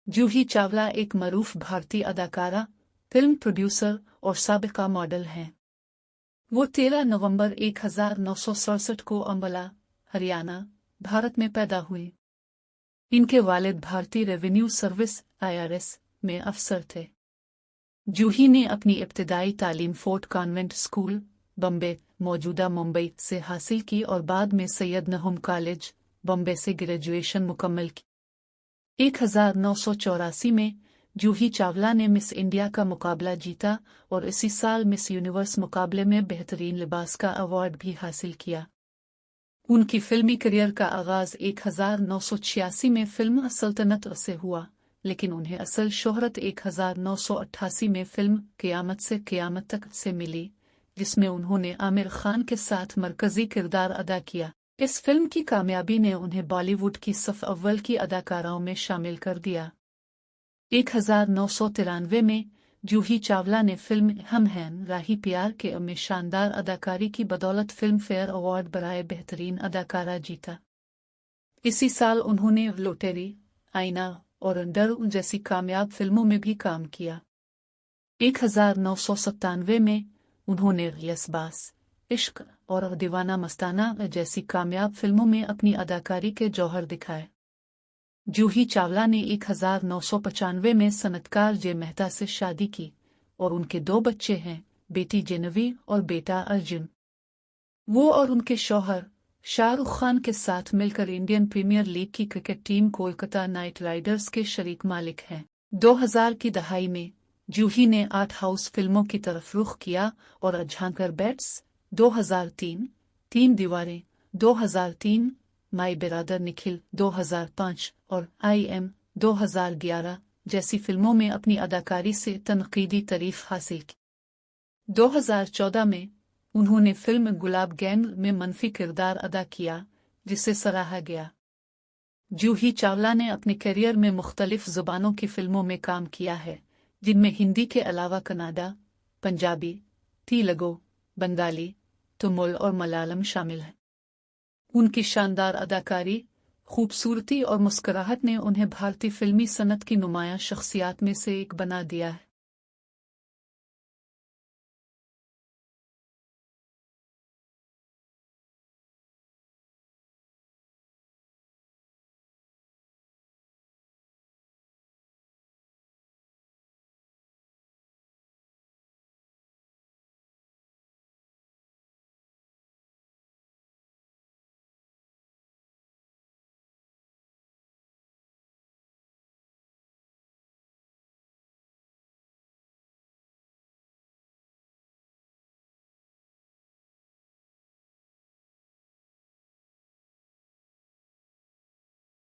जूही चावला एक मरूफ भारतीय अदाकारा, फिल्म प्रोड्यूसर और साबिका मॉडल हैं। वो 13 नवंबर 1967 को अंबाला, हरियाणा, भारत में पैदा हुई। इनके वालिद भारतीय रेवेन्यू सर्विस (IRS) में अफसर थे। जूही ने अपनी इब्तिदाई तालीम फोर्ट कॉन्वेंट स्कूल, बॉम्बे, मौजूदा मुंबई से हासिल की और बाद में सैयद नहूम कॉलेज, बॉम्बे से ग्रेजुएशन मुकम्मल की। 1984 में जूही चावला ने मिस इंडिया का मुकाबला जीता और इसी साल मिस यूनिवर्स मुकाबले में बेहतरीन लिबास का अवार्ड भी हासिल किया। उनकी फिल्मी करियर का आगाज 1986 में फिल्म सल्तनत से हुआ, लेकिन उन्हें असल शोहरत 1988 में फिल्म क़यामत से क़यामत तक से मिली, जिसमें उन्होंने आमिर खान के साथ मरकजी किरदार अदा किया। इस फिल्म की कामयाबी ने उन्हें बॉलीवुड की सफ अव्वल की अदाकाराओं में शामिल कर दिया। 1993 में जूही चावला ने फिल्म हम हैं राही प्यार के में शानदार अदाकारी की बदौलत फिल्म फेयर अवार्ड बराए बेहतरीन अदाकारा जीता। इसी साल उन्होंने लोटेरी, आईना और डर जैसी कामयाब फिल्मों में भी काम किया। 1997 में उन्होंने यस-बास, इश्क और दीवाना मस्ताना जैसी कामयाब फिल्मों में अपनी अदाकारी के जौहर दिखाए। जूही चावला ने 1995 में सनतकार जे मेहता से शादी की और उनके 2 बच्चे हैं, बेटी जेनवी और बेटा अर्जुन। वो और उनके शौहर शाहरुख खान के साथ मिलकर इंडियन प्रीमियर लीग की cricket team Kolkata night Riders के शरीक मालिक हैं। 2000 की दहाई में जूही ने आर्ट हाउस फिल्मों की तरफ रुख किया और झांकर बैट्स 2003, 3 दीवारें 2003, माई बिरादर निखिल 2005 और IM 2011 जैसी फिल्मों में अपनी अदाकारी से तनकीदी तारीफ हासिल की। 2014 में उन्होंने फिल्म गुलाब गैंग में मनफी किरदार अदा किया, जिसे सराहा गया। जूही चावला ने अपने करियर में मुख्तलिफ जुबानों की फिल्मों में काम किया है, जिनमें हिंदी के अलावा कन्नड़ा, पंजाबी, तेलुगु, बंगाली, तमिल और मलयालम शामिल हैं। उनकी शानदार अदाकारी, खूबसूरती और मुस्कुराहट ने उन्हें भारतीय फिल्मी सनत की नुमायां शख्सियात में से एक बना दिया है।